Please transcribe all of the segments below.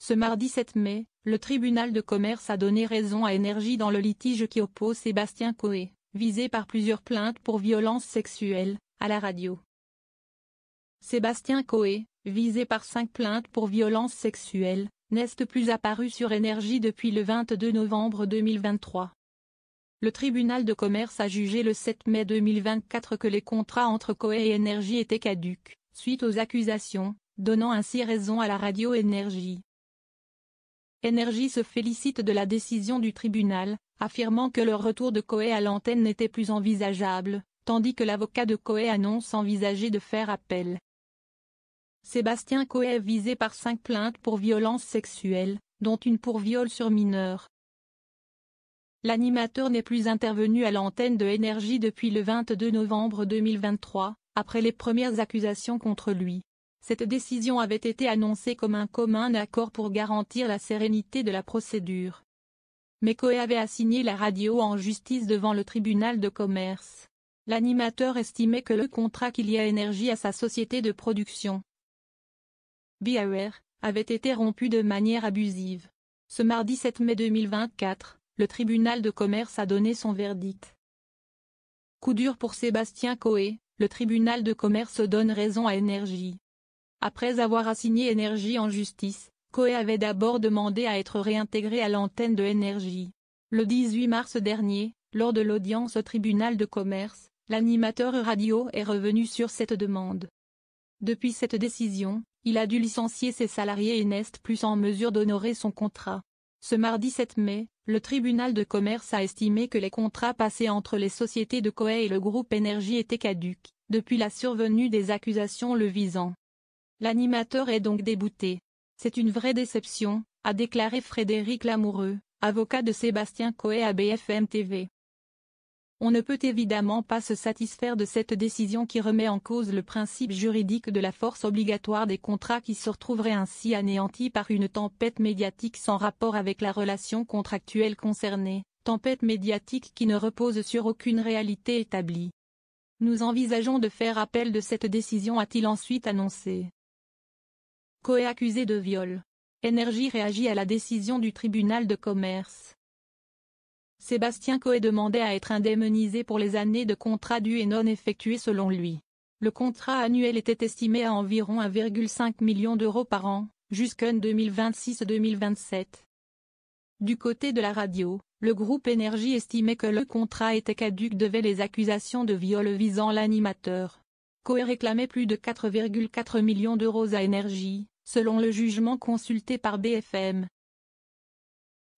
Ce mardi 7 mai, le tribunal de commerce a donné raison à Énergie dans le litige qui oppose Sébastien Coé, visé par plusieurs plaintes pour violences sexuelles, à la radio. Sébastien Coé, visé par 5 plaintes pour violences sexuelles, n'est plus apparu sur Énergie depuis le 22 novembre 2023. Le tribunal de commerce a jugé le 7 mai 2024 que les contrats entre Coé et Énergie étaient caducs, suite aux accusations, donnant ainsi raison à la radio Énergie. Énergie se félicite de la décision du tribunal, affirmant que le retour de Coé à l'antenne n'était plus envisageable, tandis que l'avocat de Coé annonce envisager de faire appel. Sébastien Coé est visé par 5 plaintes pour violences sexuelles, dont une pour viol sur mineur. L'animateur n'est plus intervenu à l'antenne de Énergie depuis le 22 novembre 2023, après les premières accusations contre lui. Cette décision avait été annoncée comme un commun accord pour garantir la sérénité de la procédure. Mais Coé avait assigné la radio en justice devant le tribunal de commerce. L'animateur estimait que le contrat qu'il y a Énergie à sa société de production, BAR, avait été rompu de manière abusive. Ce mardi 7 mai 2024, le tribunal de commerce a donné son verdict. Coup dur pour Sébastien Coé, le tribunal de commerce donne raison à Énergie. Après avoir assigné Énergie en justice, Coé avait d'abord demandé à être réintégré à l'antenne de Énergie. Le 18 mars dernier, lors de l'audience au tribunal de commerce, l'animateur radio est revenu sur cette demande. Depuis cette décision, il a dû licencier ses salariés et n'est plus en mesure d'honorer son contrat. Ce mardi 7 mai, le tribunal de commerce a estimé que les contrats passés entre les sociétés de Coé et le groupe Énergie étaient caducs, depuis la survenue des accusations le visant. L'animateur est donc débouté. C'est une vraie déception, a déclaré Frédéric Lamoureux, avocat de Sébastien Coé à BFM TV. On ne peut évidemment pas se satisfaire de cette décision qui remet en cause le principe juridique de la force obligatoire des contrats qui se retrouverait ainsi anéanti par une tempête médiatique sans rapport avec la relation contractuelle concernée, tempête médiatique qui ne repose sur aucune réalité établie. Nous envisageons de faire appel de cette décision, a-t-il ensuite annoncé. Coé accusé de viol. Énergie réagit à la décision du tribunal de commerce. Sébastien Coé demandait à être indemnisé pour les années de contrat dus et non effectués selon lui. Le contrat annuel était estimé à environ 1,5 million d'euros par an, jusqu'en 2026-2027. Du côté de la radio, le groupe Énergie estimait que le contrat était caduc devant les accusations de viol visant l'animateur. Coé réclamait plus de 4,4 millions d'euros à Énergie, selon le jugement consulté par BFM.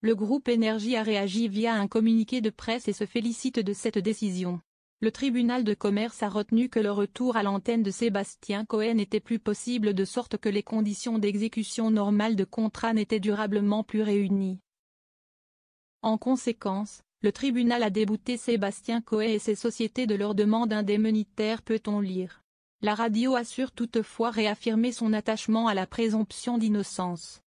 Le groupe Énergie a réagi via un communiqué de presse et se félicite de cette décision. Le tribunal de commerce a retenu que le retour à l'antenne de Sébastien Coé n'était plus possible de sorte que les conditions d'exécution normale de contrat n'étaient durablement plus réunies. En conséquence, le tribunal a débouté Sébastien Coé et ses sociétés de leur demande indemnitaire, peut-on lire. La radio assure toutefois réaffirmer son attachement à la présomption d'innocence.